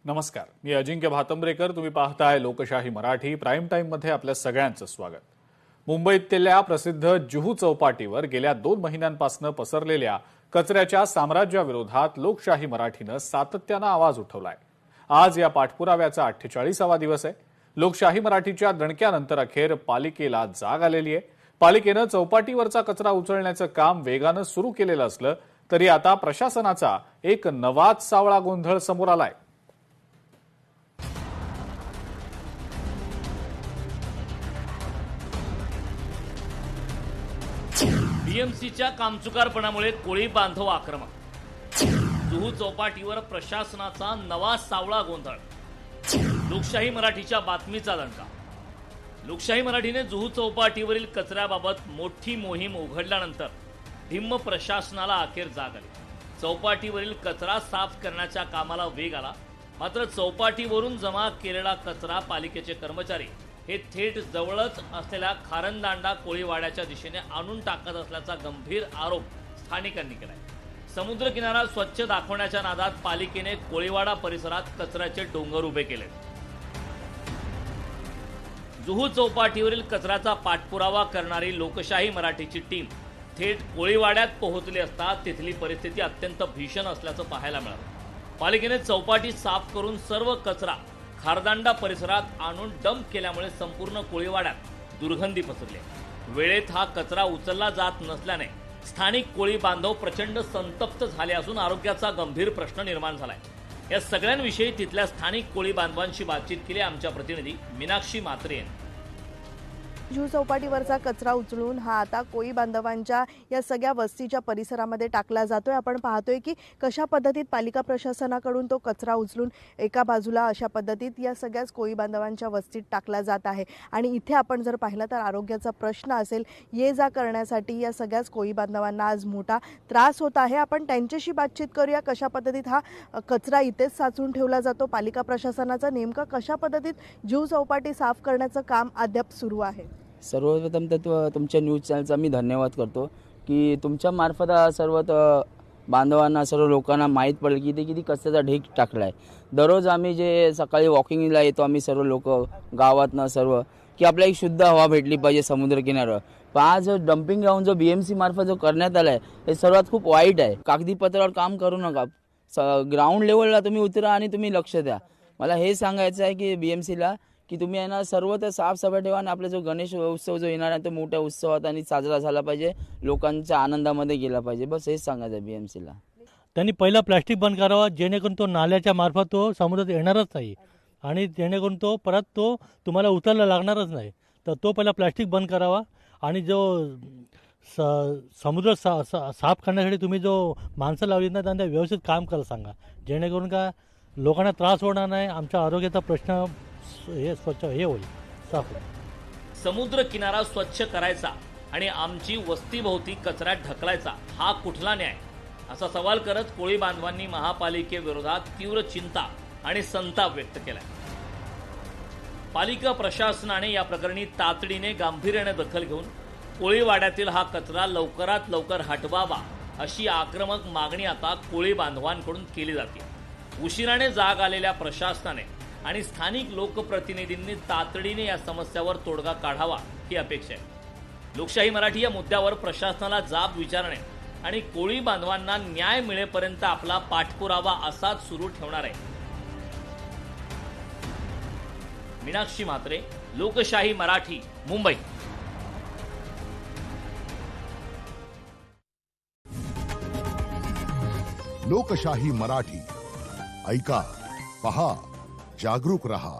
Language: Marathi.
नमस्कार, मी अजिंक्य भातंब्रेकर. तुम्ही पाहताय लोकशाही मराठी. प्राईम टाइम मध्ये आपल्या सगळ्यांचं स्वागत. मुंबईतल्या प्रसिद्ध जुहू चौपाटीवर गेल्या 2 महिन्यांपासून पसरलेल्या कचऱ्याच्या साम्राज्याविरोधात लोकशाही मराठीनं सातत्यानं आवाज उठवलाय. आज या पाठपुराव्याचा 48वा दिवस आहे. लोकशाही मराठीच्या दणक्यानंतर अखेर पालिकेला जाग आलेली आहे. पालिकेनं चौपाटीवरचा कचरा उचलण्याचं काम वेगानं सुरू केलेलं असलं तरी आता प्रशासनाचा एक नवाच सावळा गोंधळ समोर आलाय. बीएमसीच्या कामचुकारपणामुळे कोळी बांधव आक्रमक. जुहू चौपाटीवर प्रशासनाचा नवा सावळा गोंधळ. लोकशाही मराठीच्या बातमीचा दणका. लोकशाही मराठीने जुहू चौपाटीवरील कचऱ्याबाबत मोठी मोहीम उघडल्यानंतर ढिम्म प्रशासनाला अखेर जाग आली. चौपाटीवरील कचरा साफ करण्याच्या कामाला वेग आला. मात्र चौपाटीवरून जमा केलेला कचरा पालिकेचे कर्मचारी हे थेट जवळच असलेल्या खारंदांडा कोळीवाड्याच्या दिशेने आणून टाकत असल्याचा गंभीर आरोप स्थानिकांनी केलाय. समुद्र किनारा स्वच्छ दाखवण्याच्या नादात पालिकेने कोळीवाडा परिसरात कचऱ्याचे डोंगर उभे केले. जुहू चौपाटीवरील कचऱ्याचा पाठपुरावा करणारी लोकशाही मराठीची टीम थेट कोळीवाड्यात पोहोचली असता तिथली परिस्थिती अत्यंत भीषण असल्याचं पाहायला मिळालं. पालिकेने चौपाटी साफ करून सर्व कचरा खारदांडा परिसरात आणून डंप केल्यामुळे संपूर्ण कोळीवाड्यात दुर्गंधी पसरली. वेळेत हा कचरा उचलला जात नसल्याने स्थानिक कोळी बांधव प्रचंड संतप्त झाले असून आरोग्याचा गंभीर प्रश्न निर्माण झालाय. या सगळ्यांविषयी तिथल्या स्थानिक कोळी बांधवांशी बातचीत केली आमच्या प्रतिनिधी मीनाक्षी म्हात्रे यांनी. जुहू चौपाटीवरचा कचरा उचलून हा आता कोळी बांधवांच्या या सगळ्या वस्तीच्या परिसरामध्ये टाकला जातोय. आपण पाहतोय की कशा पद्धतीत पालिका प्रशासनाकडून तो कचरा उचलून एका बाजूला अशा पद्धतीत या सगळ्याच कोळी बांधवांच्या वस्तीत टाकला जात आहे. आणि इथे आपण जर पाहिलं तर आरोग्याचा प्रश्न असेल, ये जा करण्यासाठी या सगळ्याच कोळी बांधवांना आज मोठा त्रास होत आहे. आपण त्यांच्याशी बातचीत करूया. कशा पद्धतीत हा कचरा इथेच साचून ठेवला जातो, पालिका प्रशासनाचं नेमकं कशा पद्धतीत जुहू चौपाटी साफ करण्याचं काम अद्याप सुरू आहे. सर्वप्रथम तर तुमच्या न्यूज चॅनलचा मी धन्यवाद करतो की तुमच्या मार्फत सर्व बांधवांना, सर्व लोकांना माहीत पडेल की इथे किती कचऱ्याचा ढीग टाकला आहे. दररोज आम्ही जे सकाळी वॉकिंगला येतो आम्ही सर्व लोक गावातनं सर्व की आपल्याला एक शुद्ध हवा भेटली पाहिजे समुद्रकिनाऱ्यावर. पण आज डम्पिंग ग्राउंड जो BMC मार्फत जो करण्यात आला आहे हे सर्वात खूप वाईट आहे. कागदी पत्रावर काम करू नका, ग्राउंड लेवलला तुम्ही उतरा आणि तुम्ही लक्ष द्या. मला हे सांगायचं आहे की BMCला की तुम्ही आहे ना सर्व तर साफसफाई ठेवा आणि आपला जो गणेश उत्सव जो येणार आहे तो मोठ्या उत्सवात आणि साजरा झाला पाहिजे, लोकांच्या आनंदामध्ये गेला पाहिजे. बस हेच सांगायचं आहे BMCला. त्यांनी पहिला प्लास्टिक बंद करावा, जेणेकरून तो नाल्याच्या मार्फत तो समुद्रात येणारच नाही आणि जेणेकरून तो परत तो तुम्हाला उचलला लागणारच नाही. तर तो पहिला प्लास्टिक बंद करावा आणि जो समुद्र साफ करण्यासाठी तुम्ही जो माणसं लावली ना त्यांना व्यवस्थित काम करायला सांगा, जेणेकरून का लोकांना त्रास होणार नाही, आमच्या आरोग्याचा प्रश्न हे स्वच्छ हे होईल, साफ होईल. समुद्र किनारा स्वच्छ करायचा आणि आमची वस्तीभोवती कचरा ढकलायचा हा कुठला न्याय, असा सवाल करत कोळी बांधवांनी महापालिकेविरोधात तीव्र चिंता आणि संताप व्यक्त केलाय. पालिका प्रशासनाने या प्रकरणी तातडीने गांभीर्याने दखल घेऊन कोळीवाड्यातील हा कचरा लवकरात लवकर हटवावा अशी आक्रमक मागणी आता कोळी बांधवांकडून केली जाते. उशिराने जाग आलेल्या प्रशासनाने आणि स्थानिक लोकप्रतिनिधींनी तातडीने या समस्यावर तोडगा काढावा ही अपेक्षा आहे. लोकशाही मराठी या मुद्द्यावर प्रशासनाला जाब विचारणे आणि कोळी बांधवांना न्याय मिळेपर्यंत आपला पाठपुरावा असाच सुरू ठेवणार आहे. मीनाक्षी म्हात्रे, लोकशाही मराठी, मुंबई. लोकशाही मराठी ऐका, पहा, जागरूक रहा.